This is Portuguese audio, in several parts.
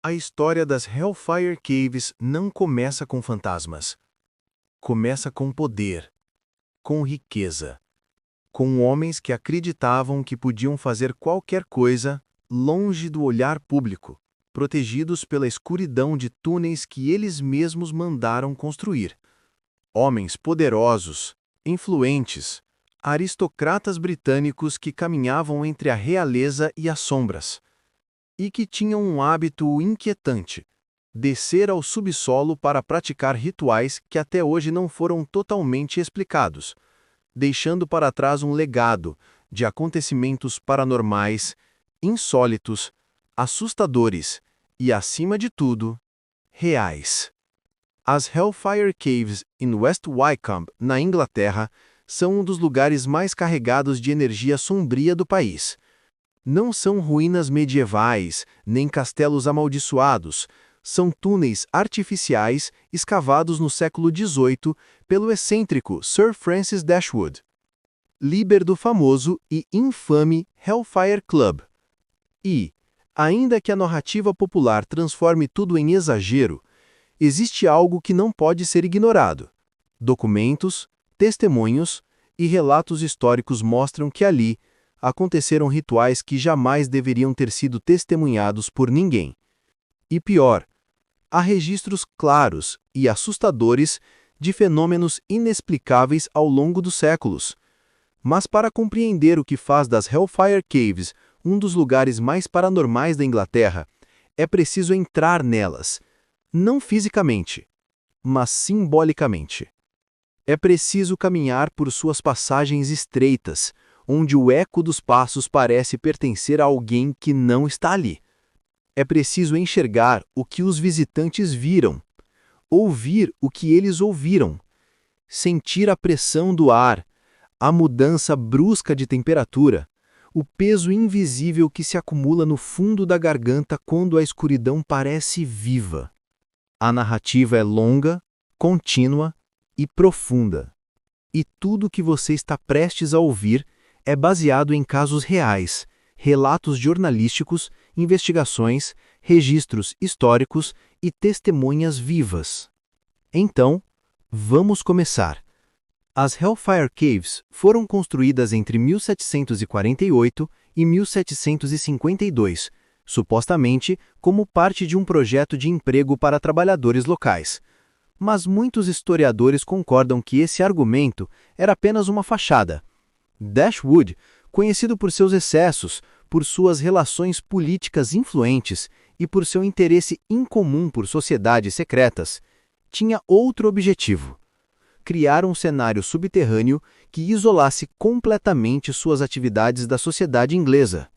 A história das Hellfire Caves não começa com fantasmas. Começa com poder, com riqueza, com homens que acreditavam que podiam fazer qualquer coisa longe do olhar público, protegidos pela escuridão de túneis que eles mesmos mandaram construir. Homens poderosos, influentes, aristocratas britânicos que caminhavam entre a realeza e as sombras, e que tinham um hábito inquietante: descer ao subsolo para praticar rituais que até hoje não foram totalmente explicados, deixando para trás um legado de acontecimentos paranormais, insólitos, assustadores e, acima de tudo, reais. As Hellfire Caves em West Wycombe, na Inglaterra, são um dos lugares mais carregados de energia sombria do país. Não são ruínas medievais, nem castelos amaldiçoados. São túneis artificiais escavados no século XVIII pelo excêntrico Sir Francis Dashwood, líder do famoso e infame Hellfire Club. E, ainda que a narrativa popular transforme tudo em exagero, existe algo que não pode ser ignorado. Documentos, testemunhos e relatos históricos mostram que ali aconteceram rituais que jamais deveriam ter sido testemunhados por ninguém. E pior, há registros claros e assustadores de fenômenos inexplicáveis ao longo dos séculos. Mas para compreender o que faz das Hellfire Caves um dos lugares mais paranormais da Inglaterra, é preciso entrar nelas, não fisicamente, mas simbolicamente. É preciso caminhar por suas passagens estreitas, onde o eco dos passos parece pertencer a alguém que não está ali. É preciso enxergar o que os visitantes viram, ouvir o que eles ouviram, sentir a pressão do ar, a mudança brusca de temperatura, o peso invisível que se acumula no fundo da garganta quando a escuridão parece viva. A narrativa é longa, contínua e profunda. E tudo o que você está prestes a ouvir é baseado em casos reais, relatos jornalísticos, investigações, registros históricos e testemunhas vivas. Então, vamos começar. As Hellfire Caves foram construídas entre 1748 e 1752, supostamente como parte de um projeto de emprego para trabalhadores locais. Mas muitos historiadores concordam que esse argumento era apenas uma fachada. Dashwood, conhecido por seus excessos, por suas relações políticas influentes e por seu interesse incomum por sociedades secretas, tinha outro objetivo: criar um cenário subterrâneo que isolasse completamente suas atividades da sociedade inglesa.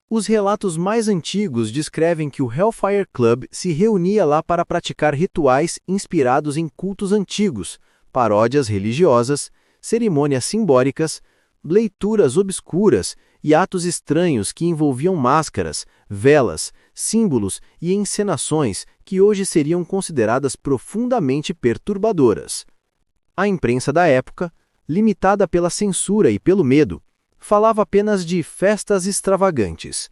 Os relatos mais antigos descrevem que o Hellfire Club se reunia lá para praticar rituais inspirados em cultos antigos, paródias religiosas, cerimônias simbólicas, leituras obscuras e atos estranhos que envolviam máscaras, velas, símbolos e encenações que hoje seriam consideradas profundamente perturbadoras. A imprensa da época, limitada pela censura e pelo medo, falava apenas de festas extravagantes.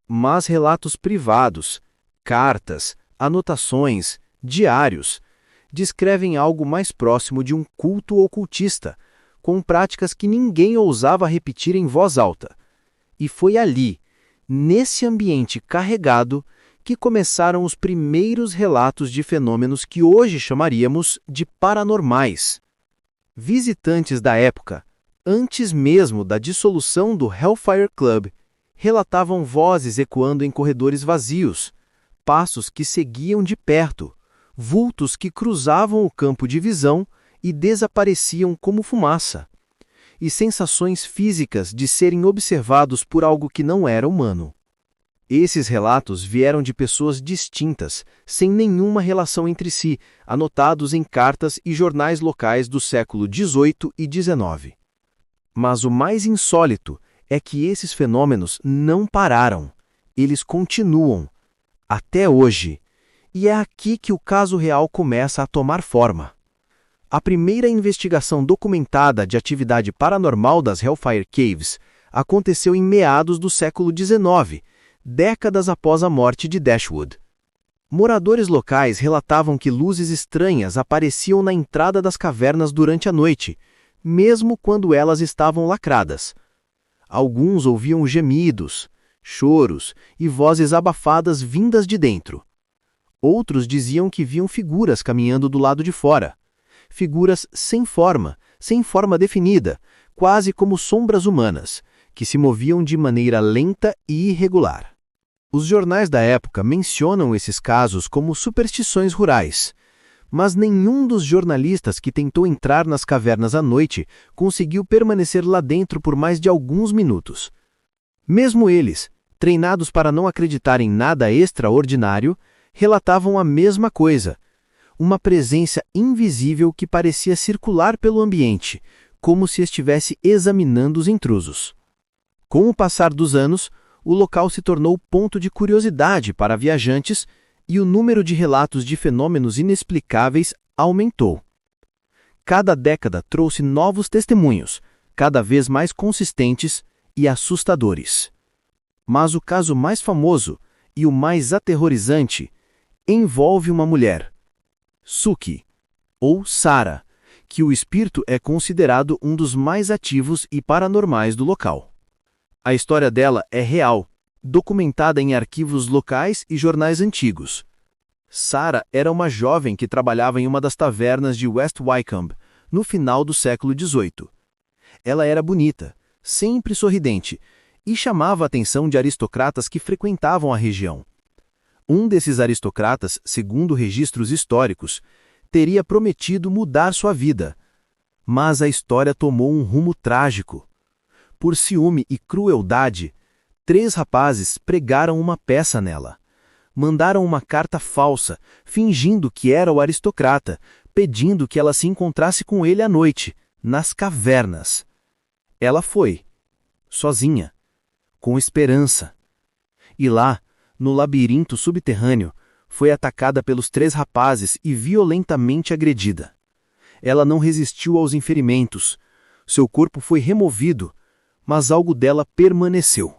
Mas relatos privados, cartas, anotações, diários, descrevem algo mais próximo de um culto ocultista, com práticas que ninguém ousava repetir em voz alta. E foi ali, nesse ambiente carregado, que começaram os primeiros relatos de fenômenos que hoje chamaríamos de paranormais. Visitantes da época, antes mesmo da dissolução do Hellfire Club, relatavam vozes ecoando em corredores vazios, passos que seguiam de perto, vultos que cruzavam o campo de visão e desapareciam como fumaça, e sensações físicas de serem observados por algo que não era humano. Esses relatos vieram de pessoas distintas, sem nenhuma relação entre si, anotados em cartas e jornais locais do século XVIII e XIX. Mas o mais insólito é que esses fenômenos não pararam. Eles continuam, até hoje. E é aqui que o caso real começa a tomar forma. A primeira investigação documentada de atividade paranormal das Hellfire Caves aconteceu em meados do século XIX, décadas após a morte de Dashwood. Moradores locais relatavam que luzes estranhas apareciam na entrada das cavernas durante a noite, mesmo quando elas estavam lacradas. Alguns ouviam gemidos, choros e vozes abafadas vindas de dentro. Outros diziam que viam figuras caminhando do lado de fora. Figuras sem forma definida, quase como sombras humanas, que se moviam de maneira lenta e irregular. Os jornais da época mencionam esses casos como superstições rurais, mas nenhum dos jornalistas que tentou entrar nas cavernas à noite conseguiu permanecer lá dentro por mais de alguns minutos. Mesmo eles, treinados para não acreditar em nada extraordinário, relatavam a mesma coisa: uma presença invisível que parecia circular pelo ambiente, como se estivesse examinando os intrusos. Com o passar dos anos, o local se tornou ponto de curiosidade para viajantes e o número de relatos de fenômenos inexplicáveis aumentou. Cada década trouxe novos testemunhos, cada vez mais consistentes e assustadores. Mas o caso mais famoso e o mais aterrorizante envolve uma mulher, Suki, ou Sara, que o espírito é considerado um dos mais ativos e paranormais do local. A história dela é real, documentada em arquivos locais e jornais antigos. Sara era uma jovem que trabalhava em uma das tavernas de West Wycombe, no final do século XVIII. Ela era bonita, sempre sorridente, e chamava a atenção de aristocratas que frequentavam a região. Um desses aristocratas, segundo registros históricos, teria prometido mudar sua vida. Mas a história tomou um rumo trágico. Por ciúme e crueldade, 3 rapazes pregaram uma peça nela. Mandaram uma carta falsa, fingindo que era o aristocrata, pedindo que ela se encontrasse com ele à noite, nas cavernas. Ela foi, sozinha, com esperança. E lá, no labirinto subterrâneo, foi atacada pelos 3 rapazes e violentamente agredida. Ela não resistiu aos ferimentos. Seu corpo foi removido, mas algo dela permaneceu.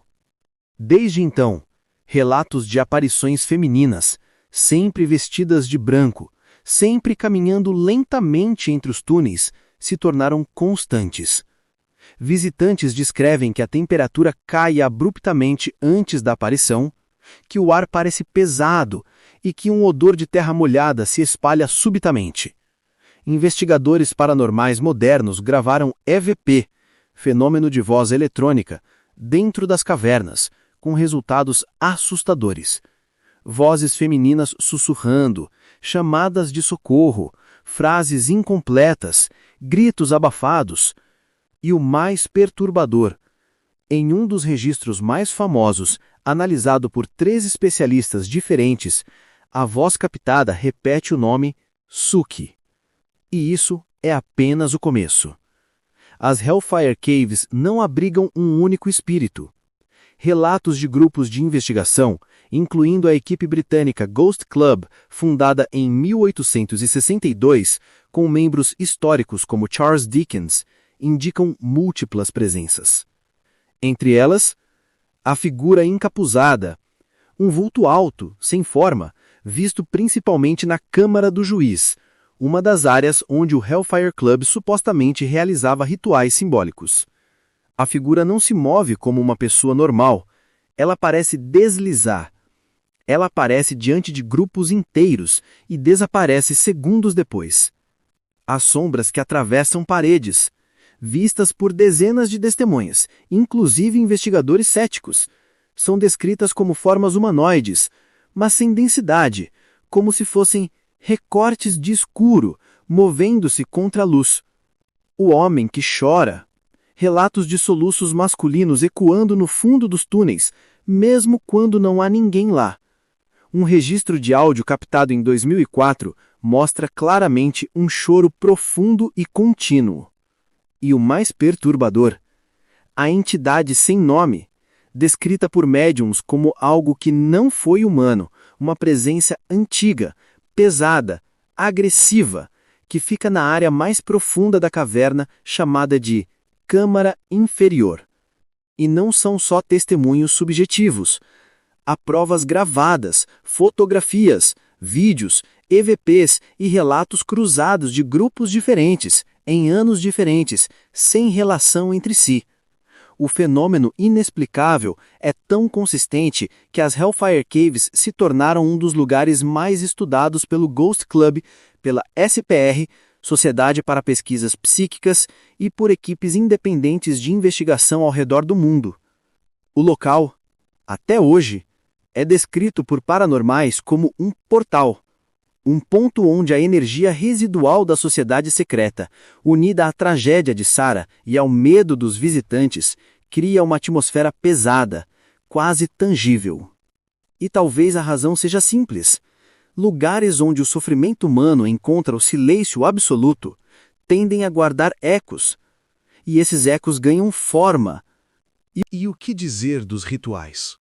Desde então, relatos de aparições femininas, sempre vestidas de branco, sempre caminhando lentamente entre os túneis, se tornaram constantes. Visitantes descrevem que a temperatura cai abruptamente antes da aparição, que o ar parece pesado e que um odor de terra molhada se espalha subitamente. Investigadores paranormais modernos gravaram EVP, fenômeno de voz eletrônica, dentro das cavernas, com resultados assustadores. Vozes femininas sussurrando, chamadas de socorro, frases incompletas, gritos abafados. E o mais perturbador, em um dos registros mais famosos, analisado por 3 especialistas diferentes, a voz captada repete o nome Suki. E isso é apenas o começo. As Hellfire Caves não abrigam um único espírito. Relatos de grupos de investigação, incluindo a equipe britânica Ghost Club, fundada em 1862, com membros históricos como Charles Dickens, indicam múltiplas presenças. Entre elas, a figura encapuzada, um vulto alto, sem forma, visto principalmente na Câmara do Juiz, uma das áreas onde o Hellfire Club supostamente realizava rituais simbólicos. A figura não se move como uma pessoa normal, ela parece deslizar. Ela aparece diante de grupos inteiros e desaparece segundos depois. Há sombras que atravessam paredes, vistas por dezenas de testemunhas, inclusive investigadores céticos. São descritas como formas humanoides, mas sem densidade, como se fossem recortes de escuro, movendo-se contra a luz. O homem que chora. Relatos de soluços masculinos ecoando no fundo dos túneis, mesmo quando não há ninguém lá. Um registro de áudio captado em 2004 mostra claramente um choro profundo e contínuo. E o mais perturbador, a entidade sem nome, descrita por médiums como algo que não foi humano, uma presença antiga, pesada, agressiva, que fica na área mais profunda da caverna, chamada de Câmara Inferior. E não são só testemunhos subjetivos. Há provas gravadas, fotografias, vídeos, EVPs e relatos cruzados de grupos diferentes, em anos diferentes, sem relação entre si. O fenômeno inexplicável é tão consistente que as Hellfire Caves se tornaram um dos lugares mais estudados pelo Ghost Club, pela SPR, Sociedade para Pesquisas Psíquicas, e por equipes independentes de investigação ao redor do mundo. O local, até hoje, é descrito por paranormais como um portal, um ponto onde a energia residual da sociedade secreta, unida à tragédia de Sarah e ao medo dos visitantes, cria uma atmosfera pesada, quase tangível. E talvez a razão seja simples. Lugares onde o sofrimento humano encontra o silêncio absoluto tendem a guardar ecos, e esses ecos ganham forma. E o que dizer dos rituais?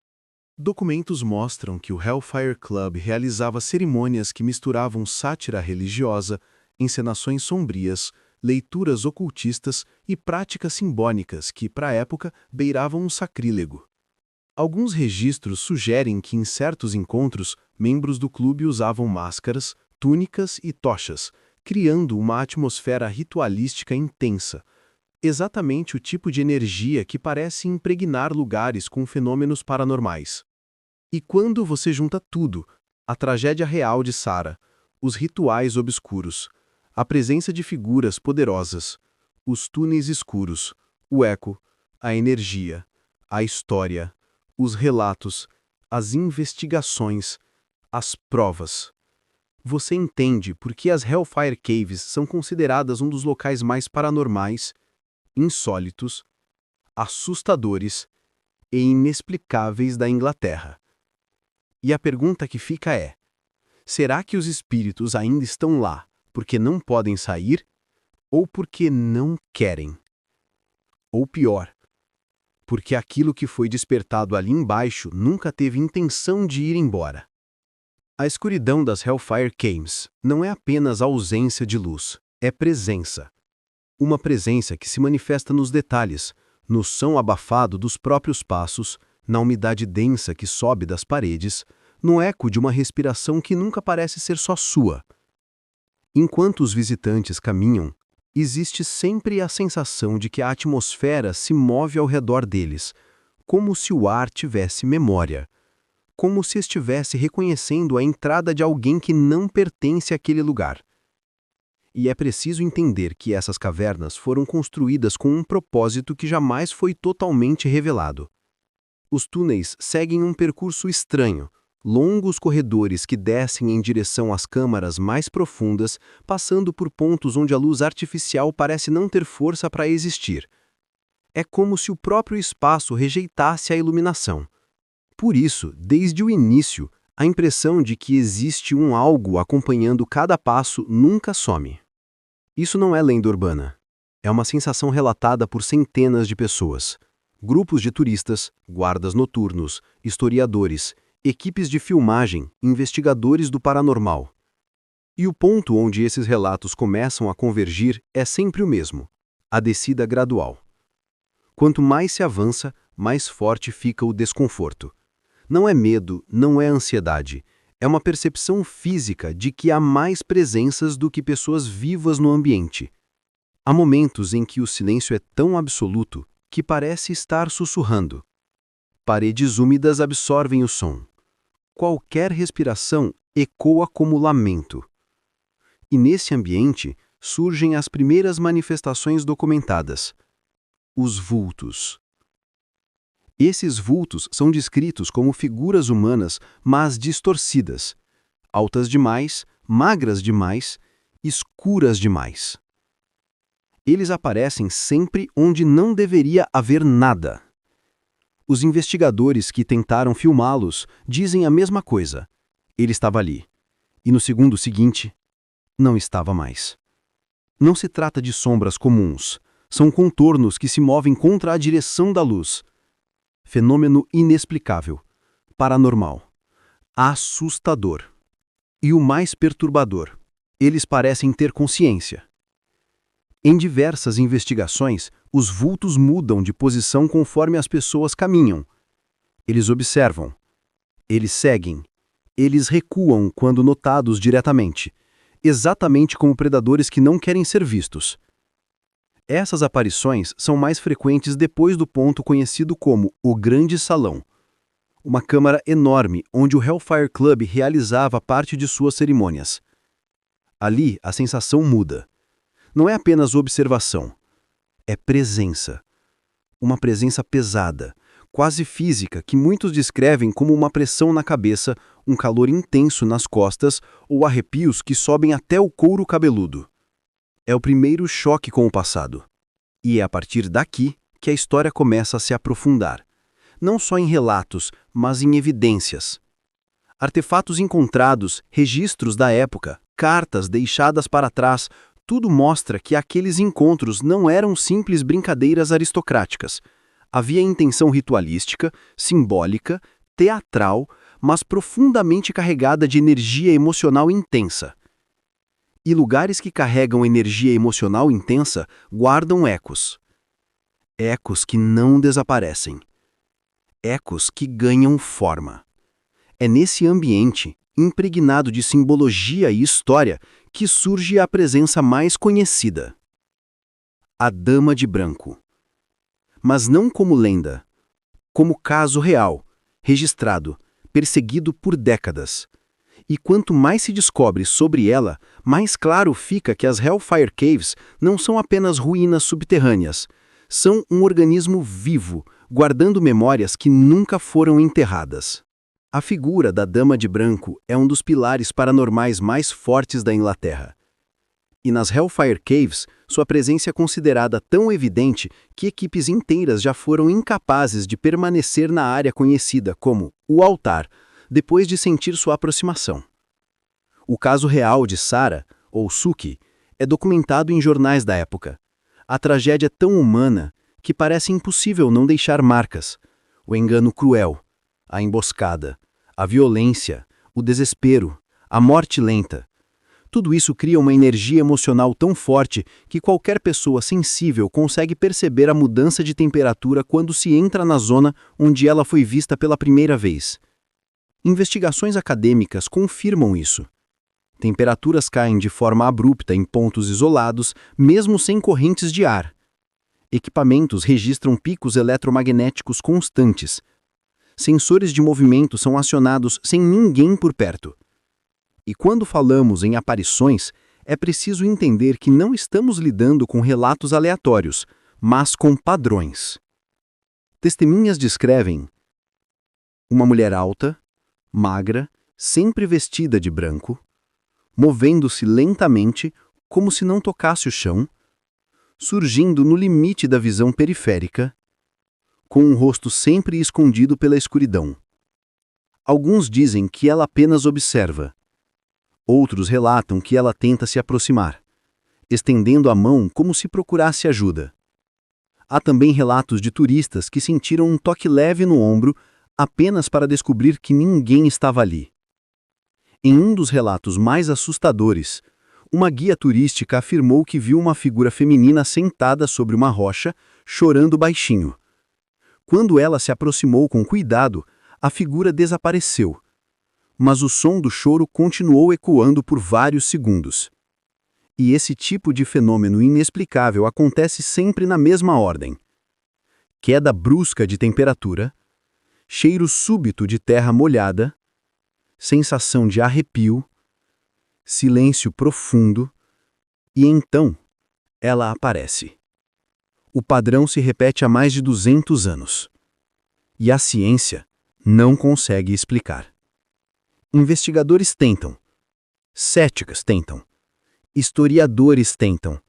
Documentos mostram que o Hellfire Club realizava cerimônias que misturavam sátira religiosa, encenações sombrias, leituras ocultistas e práticas simbólicas que, para a época, beiravam um sacrílego. Alguns registros sugerem que em certos encontros, membros do clube usavam máscaras, túnicas e tochas, criando uma atmosfera ritualística intensa, exatamente o tipo de energia que parece impregnar lugares com fenômenos paranormais. E quando você junta tudo, a tragédia real de Sarah, os rituais obscuros, a presença de figuras poderosas, os túneis escuros, o eco, a energia, a história, os relatos, as investigações, as provas. Você entende por que as Hellfire Caves são consideradas um dos locais mais paranormais, insólitos, assustadores e inexplicáveis da Inglaterra. E a pergunta que fica é: será que os espíritos ainda estão lá porque não podem sair ou porque não querem? Ou pior, porque aquilo que foi despertado ali embaixo nunca teve intenção de ir embora? A escuridão das Hellfire Caves não é apenas ausência de luz, é presença. Uma presença que se manifesta nos detalhes, no som abafado dos próprios passos, na umidade densa que sobe das paredes, no eco de uma respiração que nunca parece ser só sua. Enquanto os visitantes caminham, existe sempre a sensação de que a atmosfera se move ao redor deles, como se o ar tivesse memória, como se estivesse reconhecendo a entrada de alguém que não pertence àquele lugar. E é preciso entender que essas cavernas foram construídas com um propósito que jamais foi totalmente revelado. Os túneis seguem um percurso estranho, longos corredores que descem em direção às câmaras mais profundas, passando por pontos onde a luz artificial parece não ter força para existir. É como se o próprio espaço rejeitasse a iluminação. Por isso, desde o início, a impressão de que existe um algo acompanhando cada passo nunca some. Isso não é lenda urbana. É uma sensação relatada por centenas de pessoas. Grupos de turistas, guardas noturnos, historiadores, equipes de filmagem, investigadores do paranormal. E o ponto onde esses relatos começam a convergir é sempre o mesmo: a descida gradual. Quanto mais se avança, mais forte fica o desconforto. Não é medo, não é ansiedade. É uma percepção física de que há mais presenças do que pessoas vivas no ambiente. Há momentos em que o silêncio é tão absoluto que parece estar sussurrando. Paredes úmidas absorvem o som. Qualquer respiração ecoa como lamento. E nesse ambiente surgem as primeiras manifestações documentadas: os vultos. Esses vultos são descritos como figuras humanas, mas distorcidas, altas demais, magras demais, escuras demais. Eles aparecem sempre onde não deveria haver nada. Os investigadores que tentaram filmá-los dizem a mesma coisa. Ele estava ali. E no segundo seguinte, não estava mais. Não se trata de sombras comuns. São contornos que se movem contra a direção da luz. Fenômeno inexplicável, paranormal, assustador. E o mais perturbador: eles parecem ter consciência. Em diversas investigações, os vultos mudam de posição conforme as pessoas caminham. Eles observam, eles seguem, Eles recuam quando notados diretamente, exatamente como predadores que não querem ser vistos. Essas aparições são mais frequentes depois do ponto conhecido como o Grande Salão, uma câmara enorme onde o Hellfire Club realizava parte de suas cerimônias. Ali, a sensação muda. Não é apenas observação, é presença. Uma presença pesada, quase física, que muitos descrevem como uma pressão na cabeça, um calor intenso nas costas ou arrepios que sobem até o couro cabeludo. É o primeiro choque com o passado. E é a partir daqui que a história começa a se aprofundar. Não só em relatos, mas em evidências. Artefatos encontrados, registros da época, cartas deixadas para trás, tudo mostra que aqueles encontros não eram simples brincadeiras aristocráticas. Havia intenção ritualística, simbólica, teatral, mas profundamente carregada de energia emocional intensa. E lugares que carregam energia emocional intensa guardam ecos. Ecos que não desaparecem. Ecos que ganham forma. É nesse ambiente, impregnado de simbologia e história, que surge a presença mais conhecida. A Dama de Branco. Mas não como lenda, como caso real, registrado, perseguido por décadas. E quanto mais se descobre sobre ela, mais claro fica que as Hellfire Caves não são apenas ruínas subterrâneas, são um organismo vivo, guardando memórias que nunca foram enterradas. A figura da Dama de Branco é um dos pilares paranormais mais fortes da Inglaterra. E nas Hellfire Caves, sua presença é considerada tão evidente que equipes inteiras já foram incapazes de permanecer na área conhecida como o altar, depois de sentir sua aproximação. O caso real de Sarah, ou Suki, é documentado em jornais da época. A tragédia é tão humana que parece impossível não deixar marcas. O engano cruel, a emboscada, a violência, o desespero, a morte lenta. Tudo isso cria uma energia emocional tão forte que qualquer pessoa sensível consegue perceber a mudança de temperatura quando se entra na zona onde ela foi vista pela primeira vez. Investigações acadêmicas confirmam isso. Temperaturas caem de forma abrupta em pontos isolados, mesmo sem correntes de ar. Equipamentos registram picos eletromagnéticos constantes. Sensores de movimento são acionados sem ninguém por perto. E quando falamos em aparições, é preciso entender que não estamos lidando com relatos aleatórios, mas com padrões. Testemunhas descrevem uma mulher alta, magra, sempre vestida de branco, movendo-se lentamente, como se não tocasse o chão, surgindo no limite da visão periférica, com um rosto sempre escondido pela escuridão. Alguns dizem que ela apenas observa. Outros relatam que ela tenta se aproximar, estendendo a mão como se procurasse ajuda. Há também relatos de turistas que sentiram um toque leve no ombro apenas para descobrir que ninguém estava ali. Em um dos relatos mais assustadores, uma guia turística afirmou que viu uma figura feminina sentada sobre uma rocha, chorando baixinho. Quando ela se aproximou com cuidado, a figura desapareceu. Mas o som do choro continuou ecoando por vários segundos. E esse tipo de fenômeno inexplicável acontece sempre na mesma ordem. Queda brusca de temperatura, cheiro súbito de terra molhada, sensação de arrepio, silêncio profundo, e então ela aparece. O padrão se repete há mais de 200 anos. E a ciência não consegue explicar. Investigadores tentam, céticos tentam, historiadores tentam,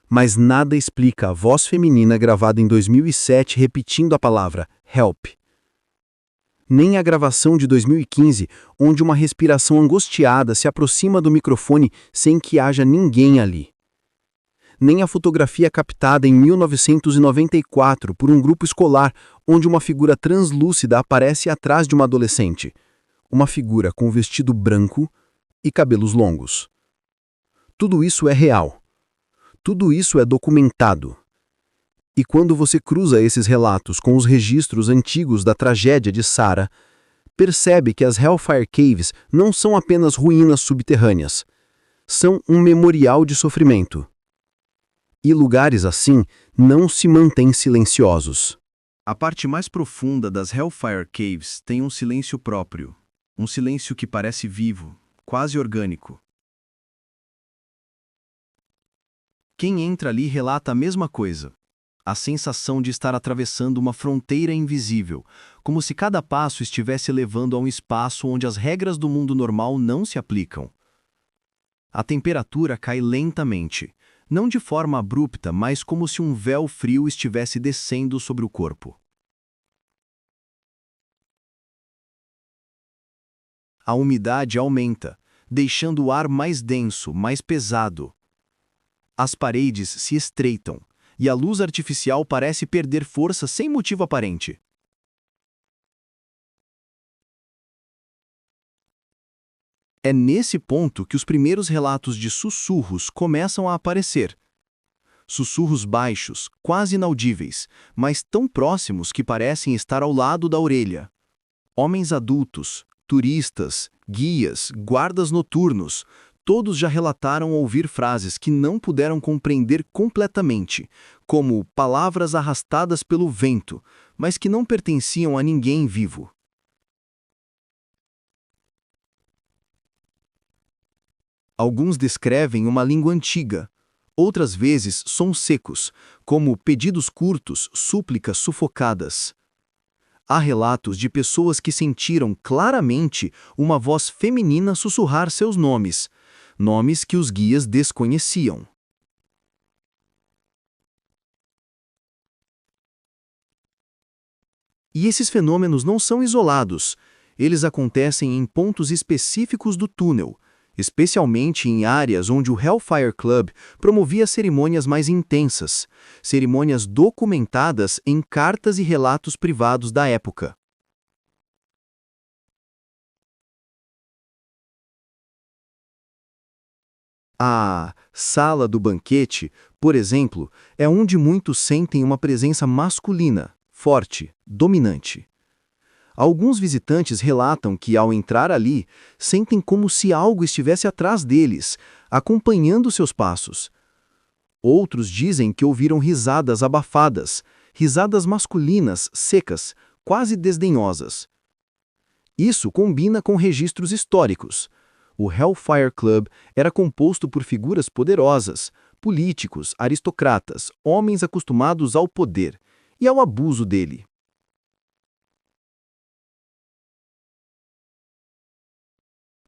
mas nada explica a voz feminina gravada em 2007 repetindo a palavra help. Nem a gravação de 2015, onde uma respiração angustiada se aproxima do microfone sem que haja ninguém ali. Nem a fotografia captada em 1994 por um grupo escolar, onde uma figura translúcida aparece atrás de uma adolescente. Uma figura com vestido branco e cabelos longos. Tudo isso é real. Tudo isso é documentado. E quando você cruza esses relatos com os registros antigos da tragédia de Sarah, percebe que as Hellfire Caves não são apenas ruínas subterrâneas. São um memorial de sofrimento. E lugares assim não se mantêm silenciosos. A parte mais profunda das Hellfire Caves tem um silêncio próprio. Um silêncio que parece vivo, quase orgânico. Quem entra ali relata a mesma coisa. A sensação de estar atravessando uma fronteira invisível, como se cada passo estivesse levando a um espaço onde as regras do mundo normal não se aplicam. A temperatura cai lentamente, não de forma abrupta, mas como se um véu frio estivesse descendo sobre o corpo. A umidade aumenta, deixando o ar mais denso, mais pesado. As paredes se estreitam, e a luz artificial parece perder força sem motivo aparente. É nesse ponto que os primeiros relatos de sussurros começam a aparecer. Sussurros baixos, quase inaudíveis, mas tão próximos que parecem estar ao lado da orelha. Homens adultos, turistas, guias, guardas noturnos, todos já relataram ouvir frases que não puderam compreender completamente, como palavras arrastadas pelo vento, mas que não pertenciam a ninguém vivo. Alguns descrevem uma língua antiga, outras vezes sons secos, como pedidos curtos, súplicas sufocadas. Há relatos de pessoas que sentiram claramente uma voz feminina sussurrar seus nomes, nomes que os guias desconheciam. E esses fenômenos não são isolados, eles acontecem em pontos específicos do túnel, especialmente em áreas onde o Hellfire Club promovia cerimônias mais intensas, cerimônias documentadas em cartas e relatos privados da época. A sala do banquete, por exemplo, é onde muitos sentem uma presença masculina, forte, dominante. Alguns visitantes relatam que, ao entrar ali, sentem como se algo estivesse atrás deles, acompanhando seus passos. Outros dizem que ouviram risadas abafadas, risadas masculinas, secas, quase desdenhosas. Isso combina com registros históricos. O Hellfire Club era composto por figuras poderosas, políticos, aristocratas, homens acostumados ao poder e ao abuso dele.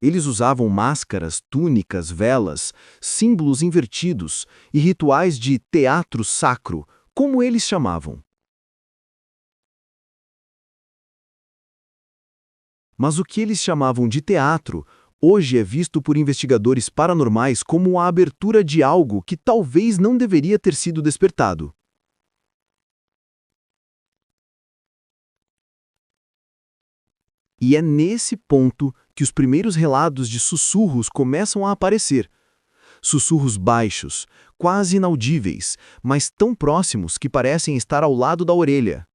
Eles usavam máscaras, túnicas, velas, símbolos invertidos e rituais de teatro sacro, como eles chamavam. Mas o que eles chamavam de teatro, hoje é visto por investigadores paranormais como a abertura de algo que talvez não deveria ter sido despertado. E é nesse ponto que os primeiros relatos de sussurros começam a aparecer. Sussurros baixos, quase inaudíveis, mas tão próximos que parecem estar ao lado da orelha.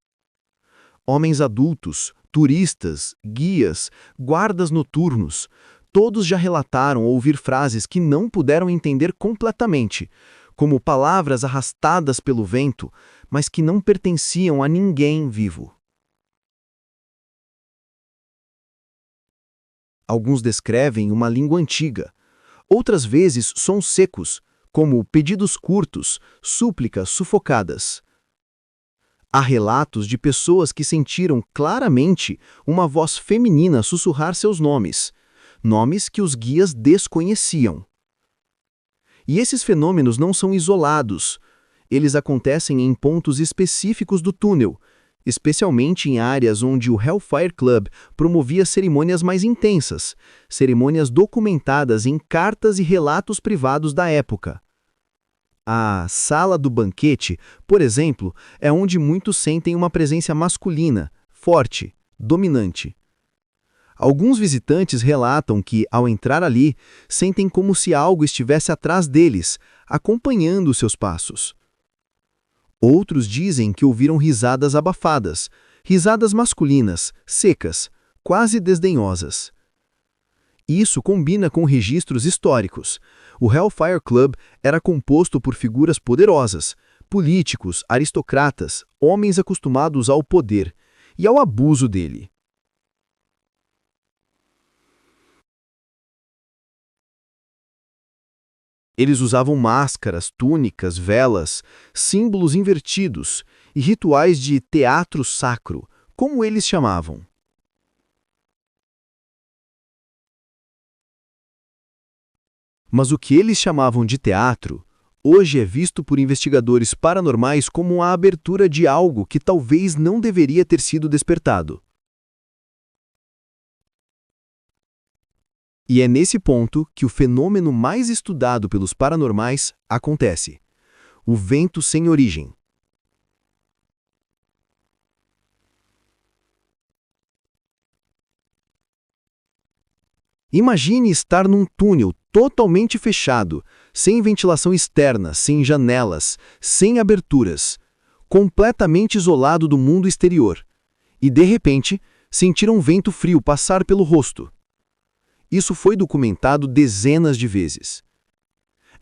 Homens adultos, turistas, guias, guardas noturnos, todos já relataram ouvir frases que não puderam entender completamente, como palavras arrastadas pelo vento, mas que não pertenciam a ninguém vivo. Alguns descrevem uma língua antiga, outras vezes sons secos, como pedidos curtos, súplicas sufocadas. Há relatos de pessoas que sentiram claramente uma voz feminina sussurrar seus nomes, nomes que os guias desconheciam. E esses fenômenos não são isolados, eles acontecem em pontos específicos do túnel, especialmente em áreas onde o Hellfire Club promovia cerimônias mais intensas, cerimônias documentadas em cartas e relatos privados da época. A sala do banquete, por exemplo, é onde muitos sentem uma presença masculina, forte, dominante. Alguns visitantes relatam que, ao entrar ali, sentem como se algo estivesse atrás deles, acompanhando seus passos. Outros dizem que ouviram risadas abafadas, risadas masculinas, secas, quase desdenhosas. Isso combina com registros históricos. O Hellfire Club era composto por figuras poderosas, políticos, aristocratas, homens acostumados ao poder e ao abuso dele. Eles usavam máscaras, túnicas, velas, símbolos invertidos e rituais de teatro sacro, como eles chamavam. Mas o que eles chamavam de teatro, hoje é visto por investigadores paranormais como a abertura de algo que talvez não deveria ter sido despertado. E é nesse ponto que o fenômeno mais estudado pelos paranormais acontece: o vento sem origem. Imagine estar num túnel totalmente fechado, sem ventilação externa, sem janelas, sem aberturas, completamente isolado do mundo exterior, e de repente sentir um vento frio passar pelo rosto. Isso foi documentado dezenas de vezes.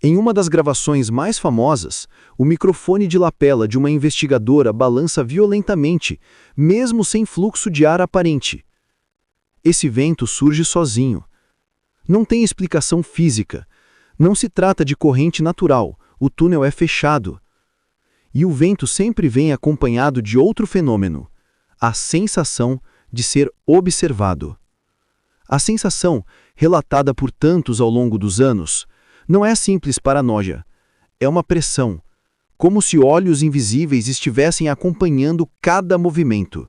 Em uma das gravações mais famosas, o microfone de lapela de uma investigadora balança violentamente, mesmo sem fluxo de ar aparente. Esse vento surge sozinho. Não tem explicação física. Não se trata de corrente natural. O túnel é fechado. E o vento sempre vem acompanhado de outro fenômeno: a sensação de ser observado. A sensação, relatada por tantos ao longo dos anos, não é simples paranoia. É uma pressão, como se olhos invisíveis estivessem acompanhando cada movimento.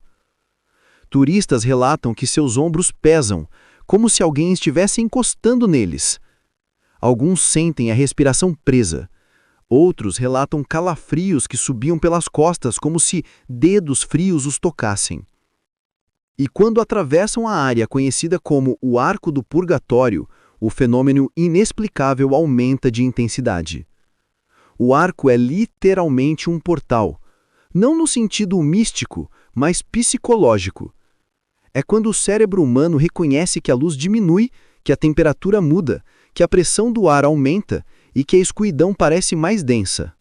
Turistas relatam que seus ombros pesam, como se alguém estivesse encostando neles. Alguns sentem a respiração presa. Outros relatam calafrios que subiam pelas costas como se dedos frios os tocassem. E quando atravessam a área conhecida como o Arco do Purgatório, o fenômeno inexplicável aumenta de intensidade. O arco é literalmente um portal, não no sentido místico, mas psicológico. É quando o cérebro humano reconhece que a luz diminui, que a temperatura muda, que a pressão do ar aumenta e que a escuridão parece mais densa.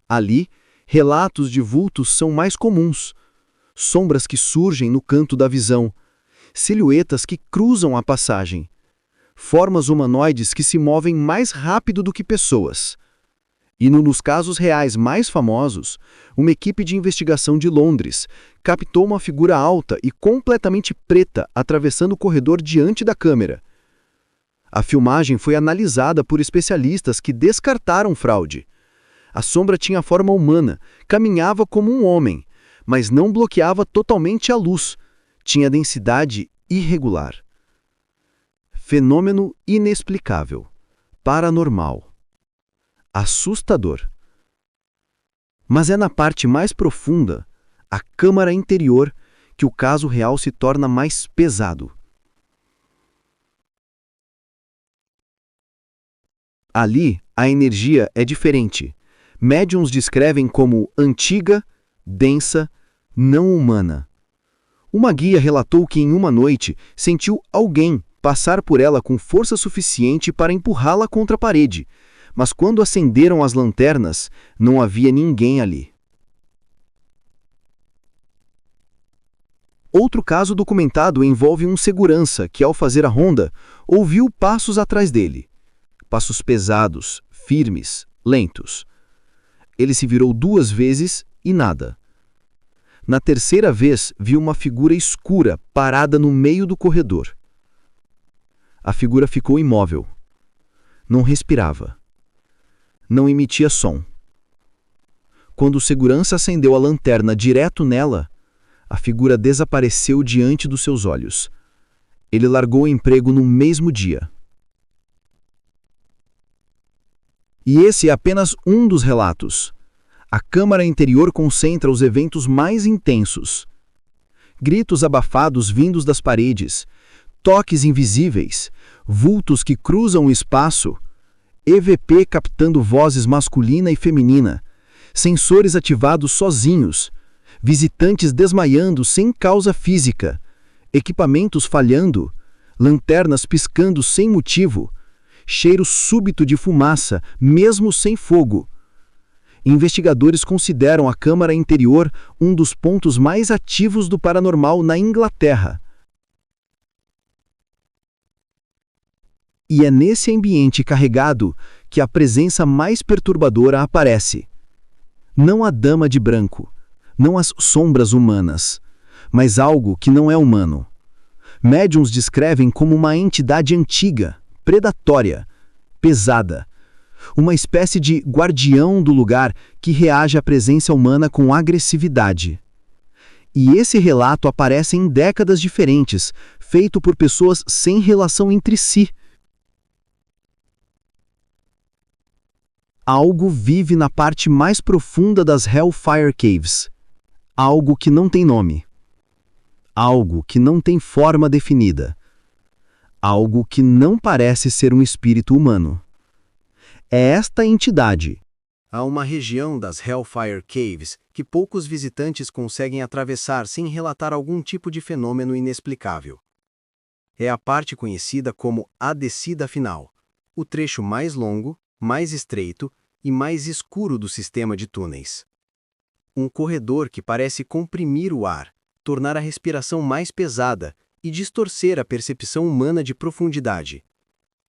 Ali, relatos de vultos são mais comuns. Sombras que surgem no canto da visão, silhuetas que cruzam a passagem, formas humanoides que se movem mais rápido do que pessoas. E nos casos reais mais famosos, uma equipe de investigação de Londres captou uma figura alta e completamente preta atravessando o corredor diante da câmera. A filmagem foi analisada por especialistas que descartaram fraude. A sombra tinha forma humana, caminhava como um homem, mas não bloqueava totalmente a luz, tinha densidade irregular. Fenômeno inexplicável, paranormal, assustador. Mas é na parte mais profunda, a câmara interior, que o caso real se torna mais pesado. Ali, a energia é diferente. Médiuns descrevem como antiga, densa, não humana. Uma guia relatou que em uma noite sentiu alguém passar por ela com força suficiente para empurrá-la contra a parede, mas quando acenderam as lanternas, não havia ninguém ali. Outro caso documentado envolve um segurança que, ao fazer a ronda, ouviu passos atrás dele. Passos pesados, firmes, lentos. Ele se virou 2 vezes e nada. Na terceira vez, viu uma figura escura parada no meio do corredor. A figura ficou imóvel. Não respirava. Não emitia som. Quando o segurança acendeu a lanterna direto nela, a figura desapareceu diante dos seus olhos. Ele largou o emprego no mesmo dia. E esse é apenas um dos relatos. A câmara interior concentra os eventos mais intensos. Gritos abafados vindos das paredes, toques invisíveis, vultos que cruzam o espaço, EVP captando vozes masculina e feminina, sensores ativados sozinhos, visitantes desmaiando sem causa física, Equipamentos falhando, lanternas piscando sem motivo, cheiro súbito de fumaça, mesmo sem fogo. Investigadores consideram a câmara interior um dos pontos mais ativos do paranormal na Inglaterra. E é nesse ambiente carregado que a presença mais perturbadora aparece. Não a dama de branco, não as sombras humanas, mas algo que não é humano. Médiuns descrevem como uma entidade antiga, predatória, pesada, uma espécie de guardião do lugar que reage à presença humana com agressividade. E esse relato aparece em décadas diferentes, feito por pessoas sem relação entre si. Algo vive na parte mais profunda das Hellfire Caves. Algo que não tem nome. Algo que não tem forma definida. Algo que não parece ser um espírito humano. É esta entidade. Há uma região das Hellfire Caves que poucos visitantes conseguem atravessar sem relatar algum tipo de fenômeno inexplicável. É a parte conhecida como a descida final, o trecho mais longo, mais estreito e mais escuro do sistema de túneis. Um corredor que parece comprimir o ar, tornar a respiração mais pesada e distorcer a percepção humana de profundidade.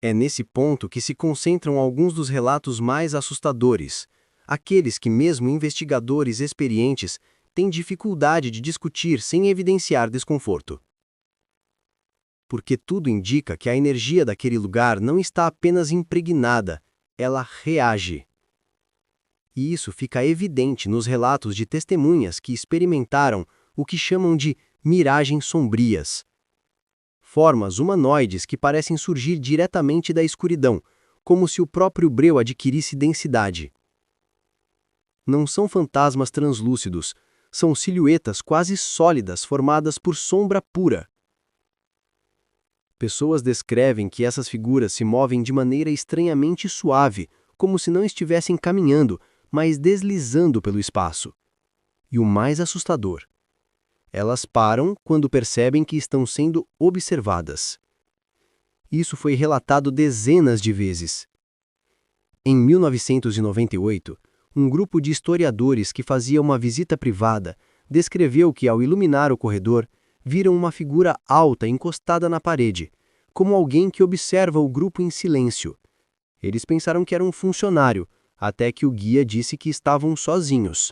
É nesse ponto que se concentram alguns dos relatos mais assustadores, aqueles que mesmo investigadores experientes têm dificuldade de discutir sem evidenciar desconforto. Porque tudo indica que a energia daquele lugar não está apenas impregnada, ela reage. E isso fica evidente nos relatos de testemunhas que experimentaram o que chamam de miragens sombrias. Formas humanoides que parecem surgir diretamente da escuridão, como se o próprio breu adquirisse densidade. Não são fantasmas translúcidos, são silhuetas quase sólidas formadas por sombra pura. Pessoas descrevem que essas figuras se movem de maneira estranhamente suave, como se não estivessem caminhando, mas deslizando pelo espaço. E o mais assustador, elas param quando percebem que estão sendo observadas. Isso foi relatado dezenas de vezes. Em 1998, um grupo de historiadores que fazia uma visita privada descreveu que, ao iluminar o corredor, viram uma figura alta encostada na parede, como alguém que observa o grupo em silêncio. Eles pensaram que era um funcionário, até que o guia disse que estavam sozinhos.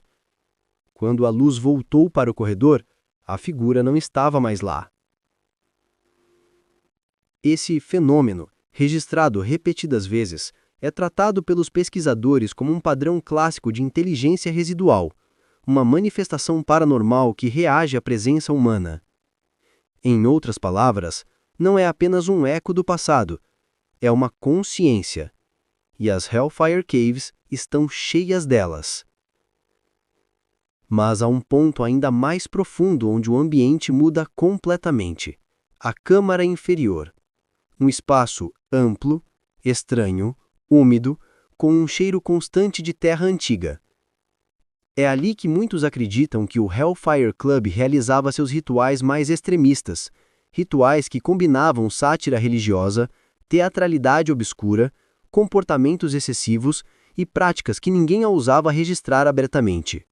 Quando a luz voltou para o corredor, a figura não estava mais lá. Esse fenômeno, registrado repetidas vezes, é tratado pelos pesquisadores como um padrão clássico de inteligência residual, uma manifestação paranormal que reage à presença humana. Em outras palavras, não é apenas um eco do passado, é uma consciência. E as Hellfire Caves estão cheias delas. Mas há um ponto ainda mais profundo onde o ambiente muda completamente. A câmara inferior. Um espaço amplo, estranho, úmido, com um cheiro constante de terra antiga. É ali que muitos acreditam que o Hellfire Club realizava seus rituais mais extremistas, rituais que combinavam sátira religiosa, teatralidade obscura, comportamentos excessivos e práticas que ninguém ousava registrar abertamente.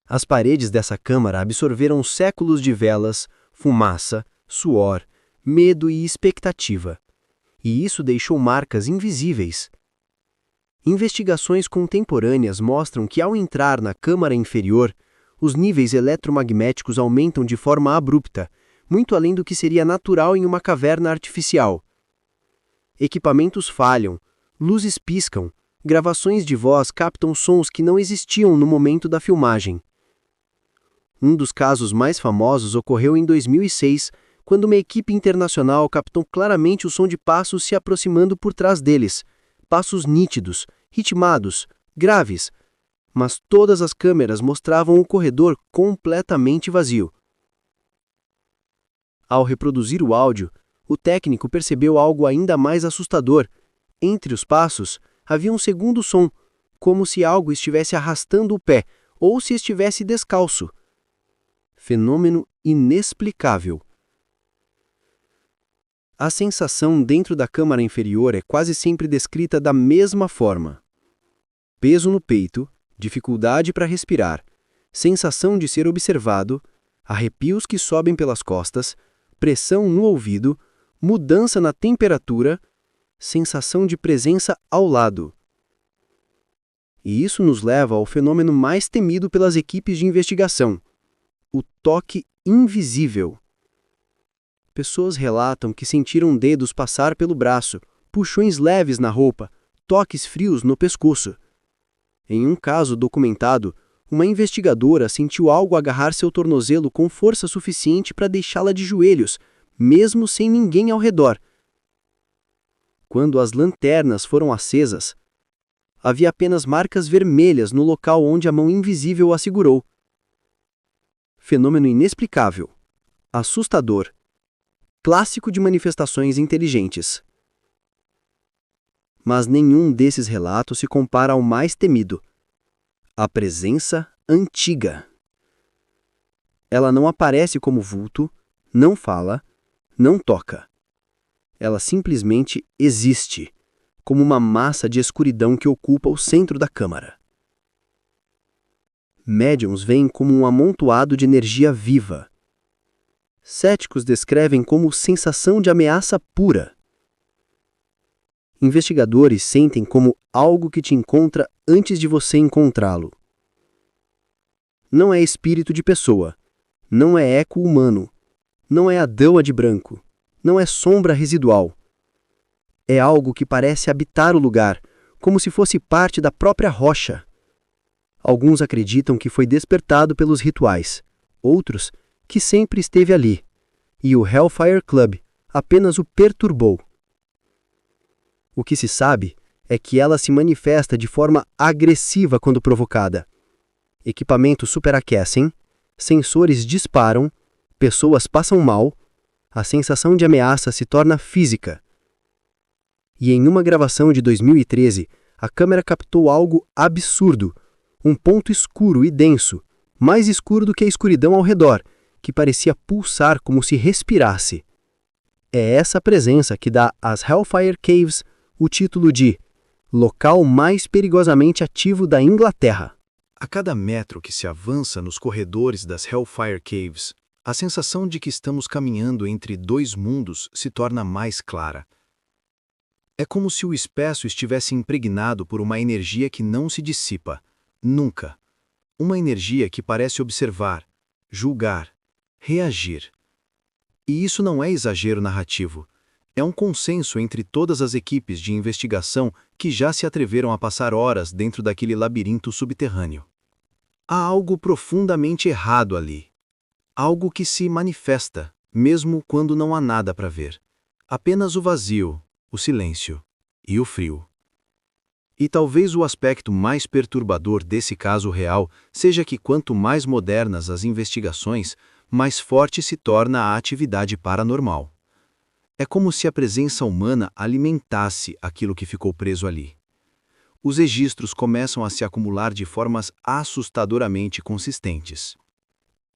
As paredes dessa câmara absorveram séculos de velas, fumaça, suor, medo e expectativa. E isso deixou marcas invisíveis. Investigações contemporâneas mostram que, ao entrar na câmara inferior, os níveis eletromagnéticos aumentam de forma abrupta, muito além do que seria natural em uma caverna artificial. Equipamentos falham, luzes piscam, gravações de voz captam sons que não existiam no momento da filmagem. Um dos casos mais famosos ocorreu em 2006, quando uma equipe internacional captou claramente o som de passos se aproximando por trás deles, passos nítidos, ritmados, graves, mas todas as câmeras mostravam o corredor completamente vazio. Ao reproduzir o áudio, o técnico percebeu algo ainda mais assustador. Entre os passos, havia um segundo som, como se algo estivesse arrastando o pé, ou se estivesse descalço. Fenômeno inexplicável. A sensação dentro da câmara inferior é quase sempre descrita da mesma forma: peso no peito, dificuldade para respirar, sensação de ser observado, arrepios que sobem pelas costas, pressão no ouvido, mudança na temperatura, sensação de presença ao lado. E isso nos leva ao fenômeno mais temido pelas equipes de investigação: o toque invisível. Pessoas relatam que sentiram dedos passar pelo braço, puxões leves na roupa, toques frios no pescoço. Em um caso documentado, uma investigadora sentiu algo agarrar seu tornozelo com força suficiente para deixá-la de joelhos, mesmo sem ninguém ao redor. Quando as lanternas foram acesas, havia apenas marcas vermelhas no local onde a mão invisível a segurou. Fenômeno inexplicável, assustador, clássico de manifestações inteligentes. Mas nenhum desses relatos se compara ao mais temido: a presença antiga. Ela não aparece como vulto, não fala, não toca. Ela simplesmente existe, como uma massa de escuridão que ocupa o centro da câmara. Médiuns veem como um amontoado de energia viva. Céticos descrevem como sensação de ameaça pura. Investigadores sentem como algo que te encontra antes de você encontrá-lo. Não é espírito de pessoa, não é eco humano, não é Adão de branco, não é sombra residual. É algo que parece habitar o lugar, como se fosse parte da própria rocha. Alguns acreditam que foi despertado pelos rituais, outros que sempre esteve ali, e o Hellfire Club apenas o perturbou. O que se sabe é que ela se manifesta de forma agressiva quando provocada. Equipamentos superaquecem, sensores disparam, pessoas passam mal, a sensação de ameaça se torna física. E em uma gravação de 2013, a câmera captou algo absurdo, um ponto escuro e denso, mais escuro do que a escuridão ao redor, que parecia pulsar como se respirasse. É essa presença que dá às Hellfire Caves o título de local mais perigosamente ativo da Inglaterra. A cada metro que se avança nos corredores das Hellfire Caves, a sensação de que estamos caminhando entre dois mundos se torna mais clara. É como se o espaço estivesse impregnado por uma energia que não se dissipa, nunca. Uma energia que parece observar, julgar, reagir. E isso não é exagero narrativo. É um consenso entre todas as equipes de investigação que já se atreveram a passar horas dentro daquele labirinto subterrâneo. Há algo profundamente errado ali. Algo que se manifesta, mesmo quando não há nada para ver. Apenas o vazio, o silêncio e o frio. E talvez o aspecto mais perturbador desse caso real seja que quanto mais modernas as investigações, mais forte se torna a atividade paranormal. É como se a presença humana alimentasse aquilo que ficou preso ali. Os registros começam a se acumular de formas assustadoramente consistentes.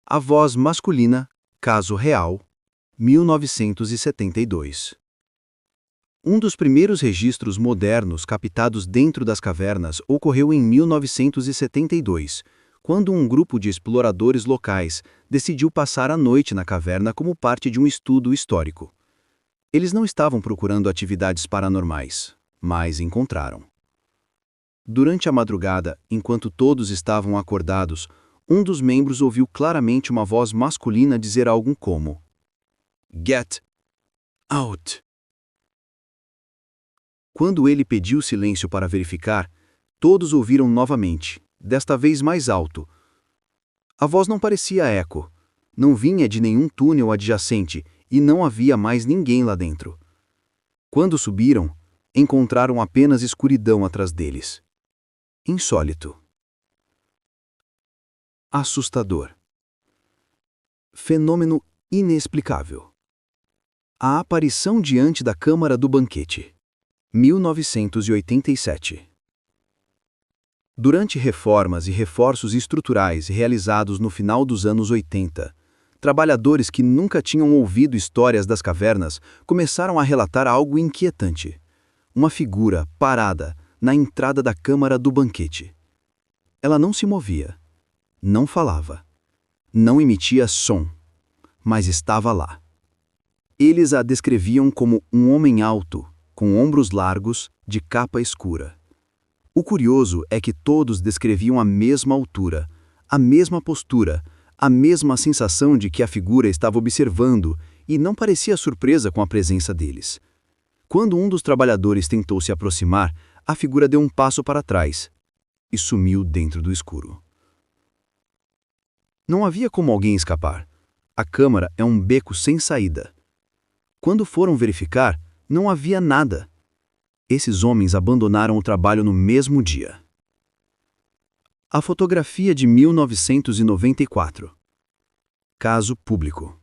A voz masculina, caso real, 1972. Um dos primeiros registros modernos captados dentro das cavernas ocorreu em 1972, quando um grupo de exploradores locais decidiu passar a noite na caverna como parte de um estudo histórico. Eles não estavam procurando atividades paranormais, mas encontraram. Durante a madrugada, enquanto todos estavam acordados, um dos membros ouviu claramente uma voz masculina dizer algo como: "Get out." Quando ele pediu silêncio para verificar, todos ouviram novamente, desta vez mais alto. A voz não parecia eco, não vinha de nenhum túnel adjacente e não havia mais ninguém lá dentro. Quando subiram, encontraram apenas escuridão atrás deles. Insólito. Assustador. Fenômeno inexplicável. A aparição diante da Câmara do Banquete. 1987. Durante reformas e reforços estruturais realizados no final dos anos 80, Trabalhadores que nunca tinham ouvido histórias das cavernas começaram a relatar algo inquietante. Uma figura parada na entrada da câmara do banquete. Ela não se movia, não falava, não emitia som, mas estava lá. Eles a descreviam como um homem alto, com ombros largos, de capa escura. O curioso é que todos descreviam a mesma altura, a mesma postura, a mesma sensação de que a figura estava observando e não parecia surpresa com a presença deles. Quando um dos trabalhadores tentou se aproximar, a figura deu um passo para trás e sumiu dentro do escuro. Não havia como alguém escapar. A câmara é um beco sem saída. Quando foram verificar, não havia nada. Esses homens abandonaram o trabalho no mesmo dia. A fotografia de 1994. Caso público.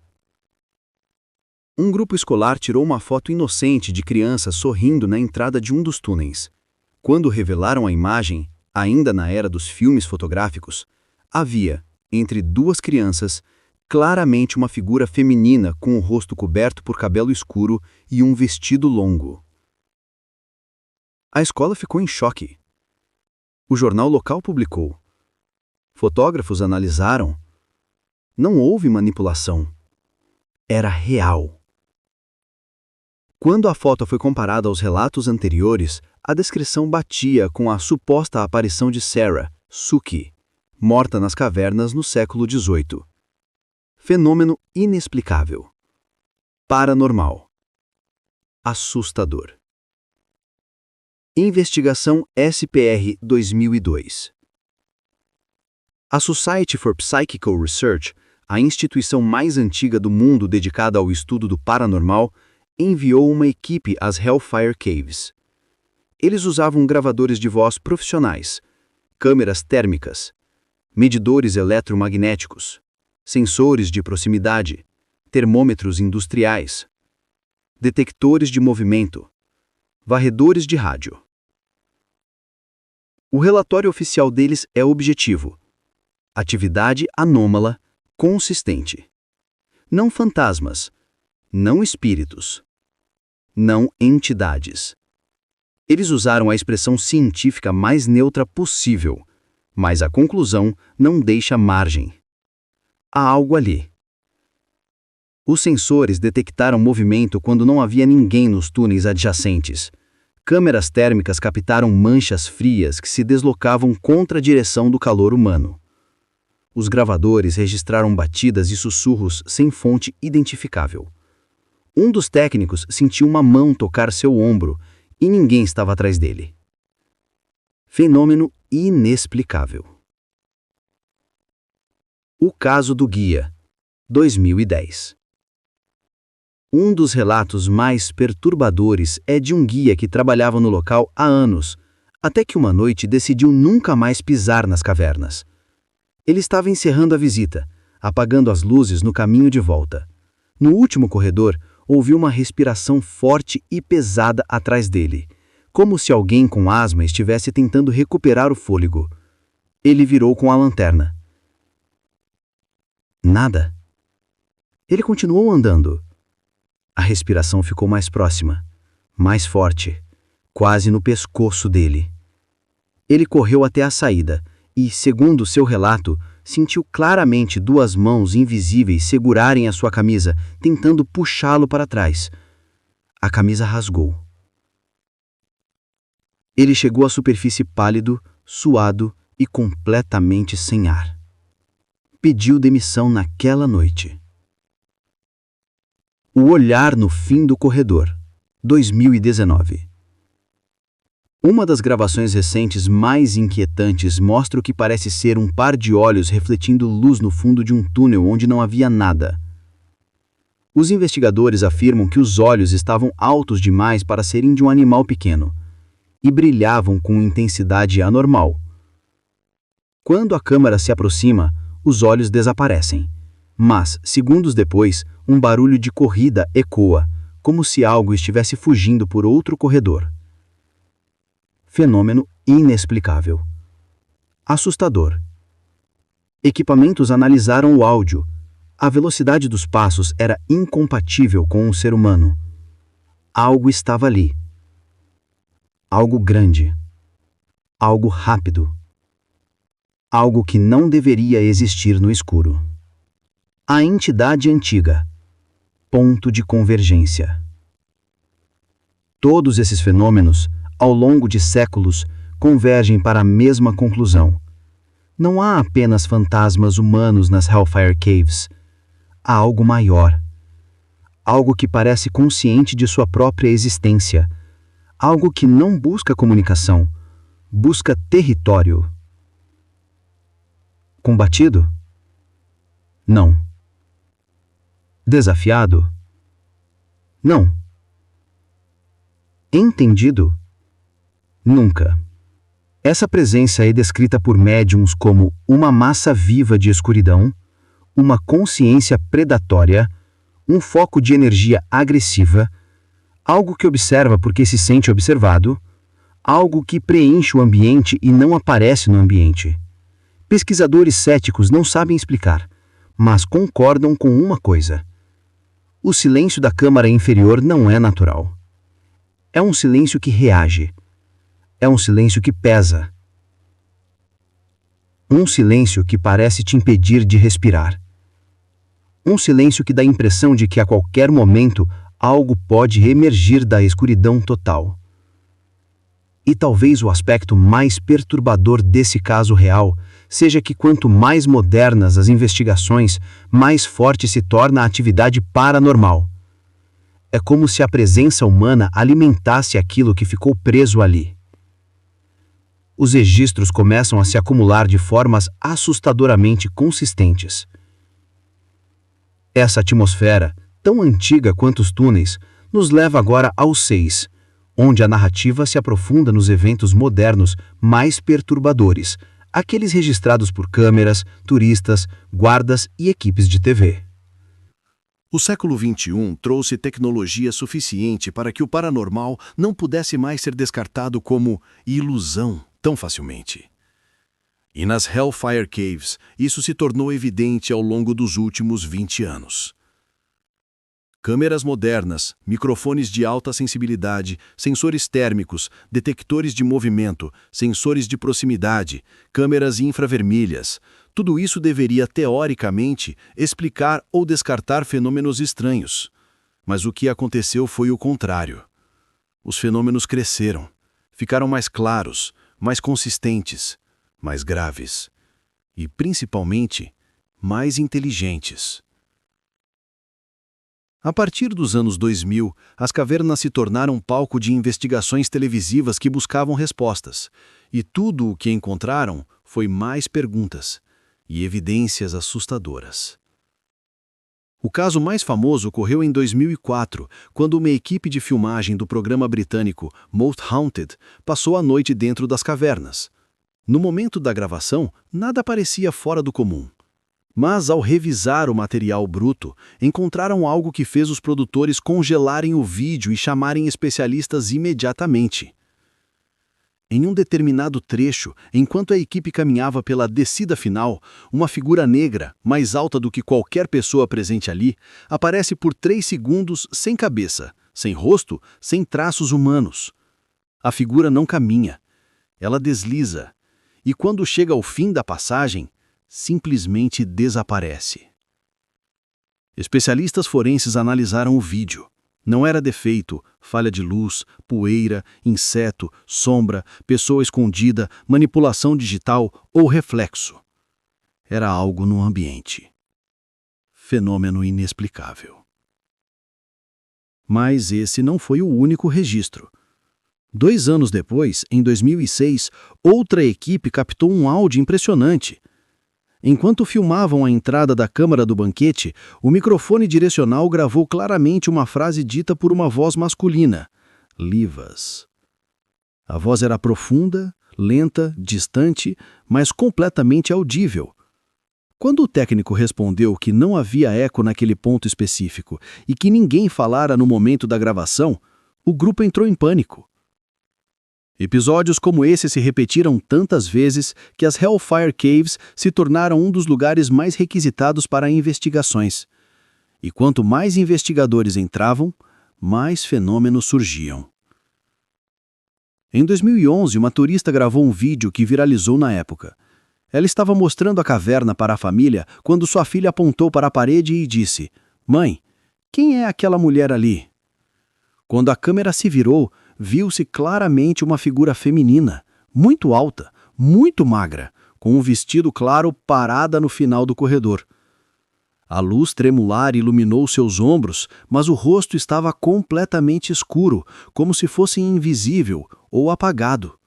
Um grupo escolar tirou uma foto inocente de crianças sorrindo na entrada de um dos túneis. Quando revelaram a imagem, ainda na era dos filmes fotográficos, havia, entre duas crianças, claramente uma figura feminina com o rosto coberto por cabelo escuro e um vestido longo. A escola ficou em choque. O jornal local publicou. Fotógrafos analisaram. Não houve manipulação. Era real. Quando a foto foi comparada aos relatos anteriores, a descrição batia com a suposta aparição de Sarah, Suki, morta nas cavernas no século XVIII. Fenômeno inexplicável. Paranormal. Assustador. Investigação SPR 2002. A Society for Psychical Research, a instituição mais antiga do mundo dedicada ao estudo do paranormal, enviou uma equipe às Hellfire Caves. Eles usavam gravadores de voz profissionais, câmeras térmicas, medidores eletromagnéticos, sensores de proximidade, termômetros industriais, detectores de movimento, varredores de rádio. O relatório oficial deles é objetivo: atividade anômala, consistente. Não fantasmas, não espíritos, não entidades. Eles usaram a expressão científica mais neutra possível, mas a conclusão não deixa margem. Há algo ali. Os sensores detectaram movimento quando não havia ninguém nos túneis adjacentes. Câmeras térmicas captaram manchas frias que se deslocavam contra a direção do calor humano. Os gravadores registraram batidas e sussurros sem fonte identificável. Um dos técnicos sentiu uma mão tocar seu ombro e ninguém estava atrás dele. Fenômeno inexplicável. O caso do guia, 2010. Um dos relatos mais perturbadores é de um guia que trabalhava no local há anos, até que uma noite decidiu nunca mais pisar nas cavernas. Ele estava encerrando a visita, apagando as luzes no caminho de volta. No último corredor, ouviu uma respiração forte e pesada atrás dele, como se alguém com asma estivesse tentando recuperar o fôlego. Ele virou com a lanterna. Nada. Ele continuou andando. A respiração ficou mais próxima, mais forte, quase no pescoço dele. Ele correu até a saída e, segundo seu relato, sentiu claramente duas mãos invisíveis segurarem a sua camisa, tentando puxá-lo para trás. A camisa rasgou. Ele chegou à superfície pálido, suado e completamente sem ar. Pediu demissão naquela noite. O olhar no fim do corredor, 2019. Uma das gravações recentes mais inquietantes mostra o que parece ser um par de olhos refletindo luz no fundo de um túnel onde não havia nada. Os investigadores afirmam que os olhos estavam altos demais para serem de um animal pequeno e brilhavam com intensidade anormal. Quando a câmera se aproxima, os olhos desaparecem, mas, segundos depois, um barulho de corrida ecoa, como se algo estivesse fugindo por outro corredor. Fenômeno inexplicável. Assustador. Equipamentos analisaram o áudio. A velocidade dos passos era incompatível com um ser humano. Algo estava ali. Algo grande. Algo rápido. Algo que não deveria existir no escuro. A entidade antiga. Ponto de convergência. Todos esses fenômenos, ao longo de séculos, convergem para a mesma conclusão. Não há apenas fantasmas humanos nas Hellfire Caves. Há algo maior. Algo que parece consciente de sua própria existência. Algo que não busca comunicação, busca território. Combatido? Não. Desafiado? Não. Entendido? Nunca. Essa presença é descrita por médiums como uma massa viva de escuridão, uma consciência predatória, um foco de energia agressiva, algo que observa porque se sente observado, algo que preenche o ambiente e não aparece no ambiente. Pesquisadores céticos não sabem explicar, mas concordam com uma coisa. O silêncio da câmara inferior não é natural. É um silêncio que reage. É um silêncio que pesa. Um silêncio que parece te impedir de respirar. Um silêncio que dá a impressão de que a qualquer momento algo pode emergir da escuridão total. E talvez o aspecto mais perturbador desse caso real seja que quanto mais modernas as investigações, mais forte se torna a atividade paranormal. É como se a presença humana alimentasse aquilo que ficou preso ali. Os registros começam a se acumular de formas assustadoramente consistentes. Essa atmosfera, tão antiga quanto os túneis, nos leva agora ao 6, onde a narrativa se aprofunda nos eventos modernos mais perturbadores, aqueles registrados por câmeras, turistas, guardas e equipes de TV. O século XXI trouxe tecnologia suficiente para que o paranormal não pudesse mais ser descartado como ilusão tão facilmente. E nas Hellfire Caves, isso se tornou evidente ao longo dos últimos 20 anos. Câmeras modernas, microfones de alta sensibilidade, sensores térmicos, detectores de movimento, sensores de proximidade, câmeras infravermelhas, tudo isso deveria, teoricamente, explicar ou descartar fenômenos estranhos. Mas o que aconteceu foi o contrário. Os fenômenos cresceram, ficaram mais claros, mais consistentes, mais graves e, principalmente, mais inteligentes. A partir dos anos 2000, as cavernas se tornaram palco de investigações televisivas que buscavam respostas, e tudo o que encontraram foi mais perguntas e evidências assustadoras. O caso mais famoso ocorreu em 2004, quando uma equipe de filmagem do programa britânico Most Haunted passou a noite dentro das cavernas. No momento da gravação, nada parecia fora do comum. Mas, ao revisar o material bruto, encontraram algo que fez os produtores congelarem o vídeo e chamarem especialistas imediatamente. Em um determinado trecho, enquanto a equipe caminhava pela descida final, uma figura negra, mais alta do que qualquer pessoa presente ali, aparece por 3 segundos sem cabeça, sem rosto, sem traços humanos. A figura não caminha. Ela desliza. E quando chega ao fim da passagem, simplesmente desaparece. Especialistas forenses analisaram o vídeo. Não era defeito, falha de luz, poeira, inseto, sombra, pessoa escondida, manipulação digital ou reflexo. Era algo no ambiente. Fenômeno inexplicável. Mas esse não foi o único registro. 2 anos depois, em 2006, outra equipe captou um áudio impressionante. Enquanto filmavam a entrada da câmara do banquete, o microfone direcional gravou claramente uma frase dita por uma voz masculina: Livas. A voz era profunda, lenta, distante, mas completamente audível. Quando o técnico respondeu que não havia eco naquele ponto específico e que ninguém falara no momento da gravação, o grupo entrou em pânico. Episódios como esse se repetiram tantas vezes que as Hellfire Caves se tornaram um dos lugares mais requisitados para investigações. E quanto mais investigadores entravam, mais fenômenos surgiam. Em 2011, uma turista gravou um vídeo que viralizou na época. Ela estava mostrando a caverna para a família quando sua filha apontou para a parede e disse: "Mãe, quem é aquela mulher ali?" Quando a câmera se virou, viu-se claramente uma figura feminina, muito alta, muito magra, com um vestido claro parada no final do corredor. A luz tremular iluminou seus ombros, mas o rosto estava completamente escuro, como se fosse invisível ou apagado.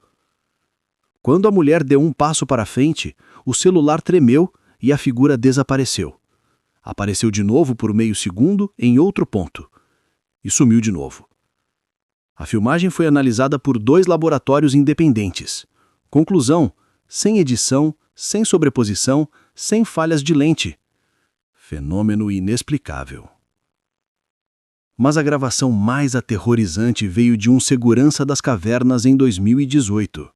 Quando a mulher deu um passo para frente, o celular tremeu e a figura desapareceu. Apareceu de novo por meio segundo em outro ponto. E sumiu de novo. A filmagem foi analisada por 2 laboratórios independentes. Conclusão: sem edição, sem sobreposição, sem falhas de lente. Fenômeno inexplicável. Mas a gravação mais aterrorizante veio de um segurança das cavernas em 2018.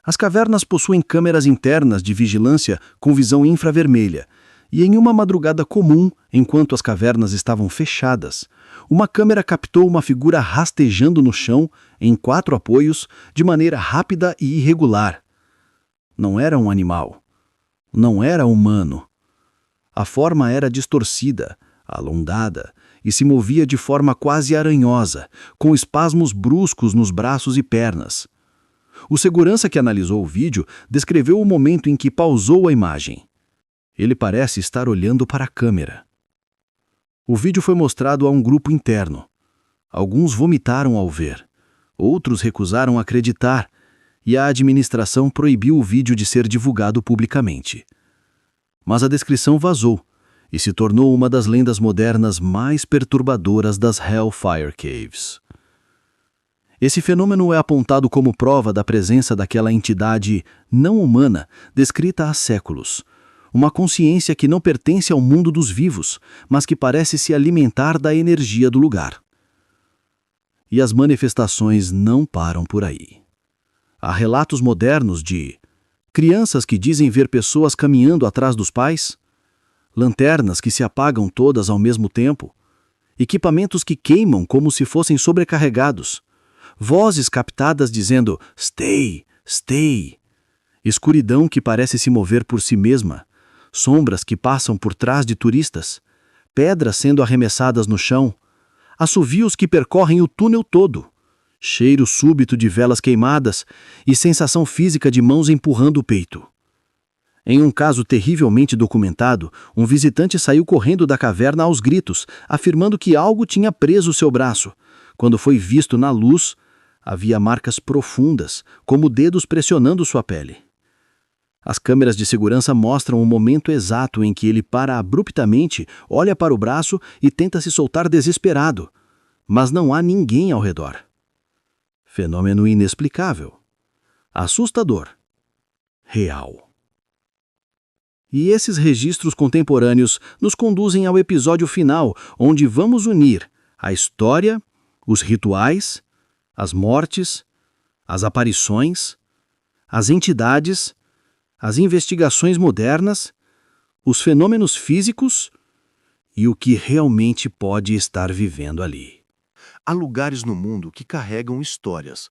As cavernas possuem câmeras internas de vigilância com visão infravermelha, e em uma madrugada comum, enquanto as cavernas estavam fechadas, uma câmera captou uma figura rastejando no chão, em 4 apoios, de maneira rápida e irregular. Não era um animal. Não era humano. A forma era distorcida, alongada, e se movia de forma quase aranhosa, com espasmos bruscos nos braços e pernas. O segurança que analisou o vídeo descreveu o momento em que pausou a imagem. Ele parece estar olhando para a câmera. O vídeo foi mostrado a um grupo interno. Alguns vomitaram ao ver, outros recusaram acreditar, e a administração proibiu o vídeo de ser divulgado publicamente. Mas a descrição vazou e se tornou uma das lendas modernas mais perturbadoras das Hellfire Caves. Esse fenômeno é apontado como prova da presença daquela entidade não humana descrita há séculos, uma consciência que não pertence ao mundo dos vivos, mas que parece se alimentar da energia do lugar. E as manifestações não param por aí. Há relatos modernos de crianças que dizem ver pessoas caminhando atrás dos pais, lanternas que se apagam todas ao mesmo tempo, equipamentos que queimam como se fossem sobrecarregados, vozes captadas dizendo "stay, stay", escuridão que parece se mover por si mesma, sombras que passam por trás de turistas, pedras sendo arremessadas no chão, assovios que percorrem o túnel todo, cheiro súbito de velas queimadas e sensação física de mãos empurrando o peito. Em um caso terrivelmente documentado, um visitante saiu correndo da caverna aos gritos, afirmando que algo tinha preso seu braço. Quando foi visto na luz, havia marcas profundas, como dedos pressionando sua pele. As câmeras de segurança mostram o momento exato em que ele para abruptamente, olha para o braço e tenta se soltar desesperado. Mas não há ninguém ao redor. Fenômeno inexplicável. Assustador. Real. E esses registros contemporâneos nos conduzem ao episódio final, onde vamos unir a história, os rituais, as mortes, as aparições, as entidades, as investigações modernas, os fenômenos físicos e o que realmente pode estar vivendo ali. Há lugares no mundo que carregam histórias,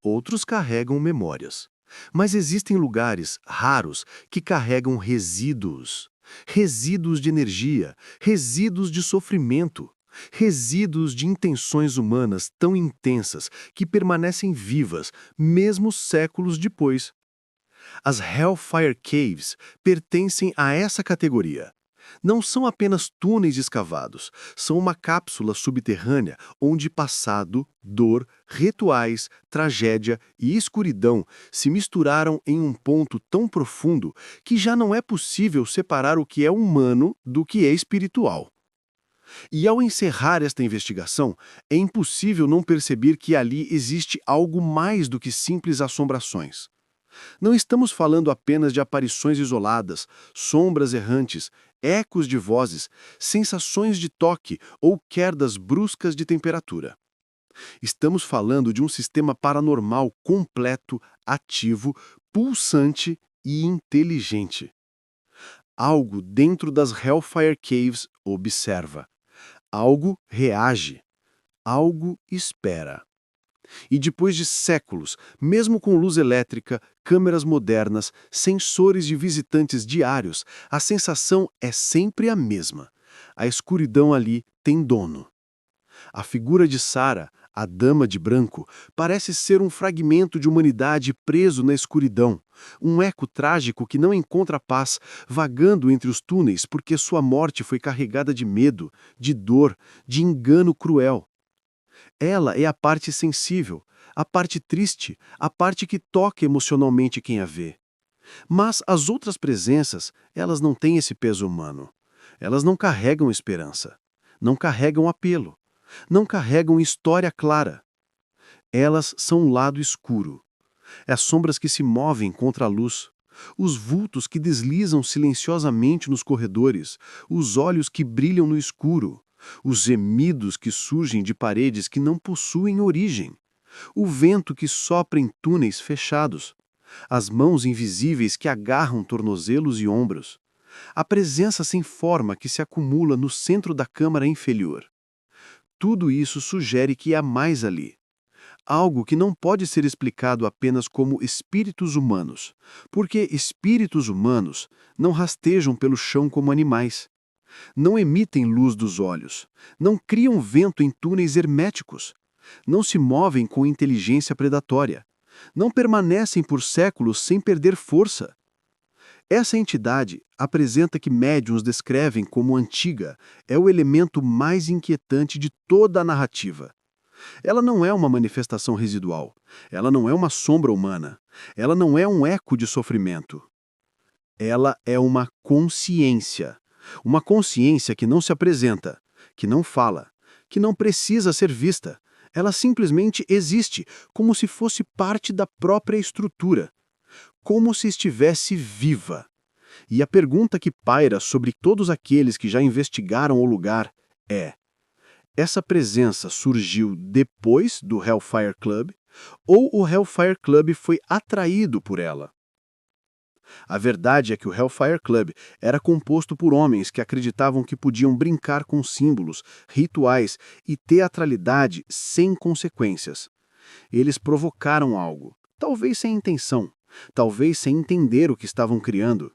outros carregam memórias. Mas existem lugares raros que carregam resíduos. Resíduos de energia, resíduos de sofrimento, resíduos de intenções humanas tão intensas que permanecem vivas, mesmo séculos depois. As Hellfire Caves pertencem a essa categoria. Não são apenas túneis escavados, são uma cápsula subterrânea onde passado, dor, rituais, tragédia e escuridão se misturaram em um ponto tão profundo que já não é possível separar o que é humano do que é espiritual. E ao encerrar esta investigação, é impossível não perceber que ali existe algo mais do que simples assombrações. Não estamos falando apenas de aparições isoladas, sombras errantes, ecos de vozes, sensações de toque ou quedas bruscas de temperatura. Estamos falando de um sistema paranormal completo, ativo, pulsante e inteligente. Algo dentro das Hellfire Caves observa. Algo reage. Algo espera. E depois de séculos, mesmo com luz elétrica, câmeras modernas, sensores de visitantes diários, a sensação é sempre a mesma. A escuridão ali tem dono. A figura de Sarah, a dama de branco, parece ser um fragmento de humanidade preso na escuridão, um eco trágico que não encontra paz, vagando entre os túneis porque sua morte foi carregada de medo, de dor, de engano cruel. Ela é a parte sensível, a parte triste, a parte que toca emocionalmente quem a vê. Mas as outras presenças, elas não têm esse peso humano. Elas não carregam esperança, não carregam apelo, não carregam história clara. Elas são um lado escuro. As sombras que se movem contra a luz, os vultos que deslizam silenciosamente nos corredores, os olhos que brilham no escuro, os gemidos que surgem de paredes que não possuem origem, o vento que sopra em túneis fechados, as mãos invisíveis que agarram tornozelos e ombros, a presença sem forma que se acumula no centro da câmara inferior. Tudo isso sugere que há mais ali. Algo que não pode ser explicado apenas como espíritos humanos, porque espíritos humanos não rastejam pelo chão como animais. Não emitem luz dos olhos, não criam vento em túneis herméticos, não se movem com inteligência predatória, não permanecem por séculos sem perder força. Essa entidade apresenta que médiuns descrevem como antiga é o elemento mais inquietante de toda a narrativa. Ela não é uma manifestação residual, ela não é uma sombra humana, ela não é um eco de sofrimento. Ela é uma consciência que não se apresenta, que não fala, que não precisa ser vista. Ela simplesmente existe, como se fosse parte da própria estrutura, como se estivesse viva. E a pergunta que paira sobre todos aqueles que já investigaram o lugar é: essa presença surgiu depois do Hellfire Club ou o Hellfire Club foi atraído por ela? A verdade é que o Hellfire Club era composto por homens que acreditavam que podiam brincar com símbolos, rituais e teatralidade sem consequências. Eles provocaram algo, talvez sem intenção, talvez sem entender o que estavam criando.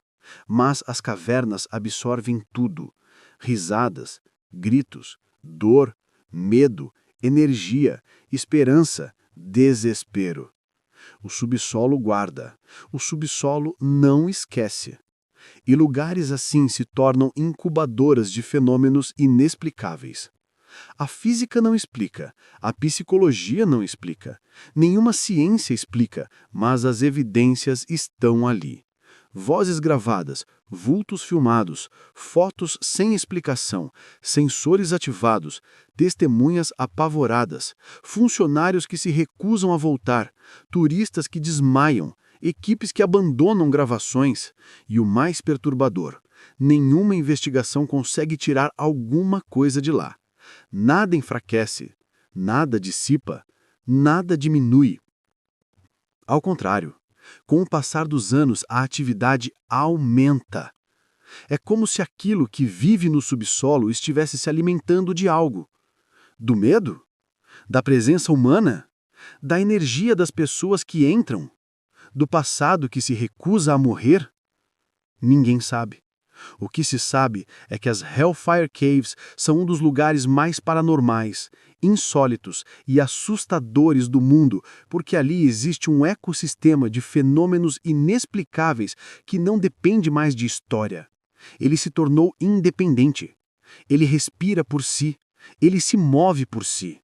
Mas as cavernas absorvem tudo: risadas, gritos, dor, medo, energia, esperança, desespero. O subsolo guarda, o subsolo não esquece. E lugares assim se tornam incubadoras de fenômenos inexplicáveis. A física não explica, a psicologia não explica, nenhuma ciência explica, mas as evidências estão ali. Vozes gravadas, vultos filmados, fotos sem explicação, sensores ativados, testemunhas apavoradas, funcionários que se recusam a voltar, turistas que desmaiam, equipes que abandonam gravações e o mais perturbador: nenhuma investigação consegue tirar alguma coisa de lá. Nada enfraquece, nada dissipa, nada diminui. Ao contrário, com o passar dos anos, a atividade aumenta. É como se aquilo que vive no subsolo estivesse se alimentando de algo. Do medo? Da presença humana? Da energia das pessoas que entram? Do passado que se recusa a morrer? Ninguém sabe. O que se sabe é que as Hellfire Caves são um dos lugares mais paranormais, insólitos e assustadores do mundo, porque ali existe um ecossistema de fenômenos inexplicáveis que não depende mais de história. Ele se tornou independente. Ele respira por si. Ele se move por si.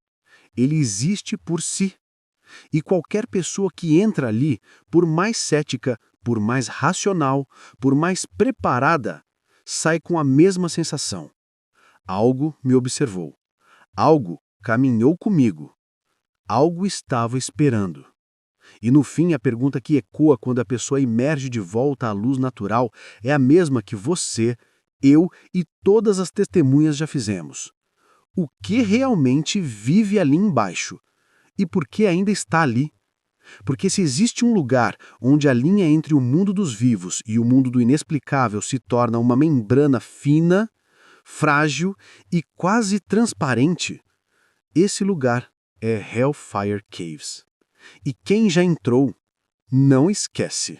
Ele existe por si. E qualquer pessoa que entra ali, por mais cética, por mais racional, por mais preparada, sai com a mesma sensação. Algo me observou. Algo caminhou comigo. Algo estava esperando. E no fim, a pergunta que ecoa quando a pessoa emerge de volta à luz natural é a mesma que você, eu e todas as testemunhas já fizemos. O que realmente vive ali embaixo? E por que ainda está ali? Porque se existe um lugar onde a linha entre o mundo dos vivos e o mundo do inexplicável se torna uma membrana fina, frágil e quase transparente, esse lugar é Hellfire Caves. E quem já entrou, não esquece.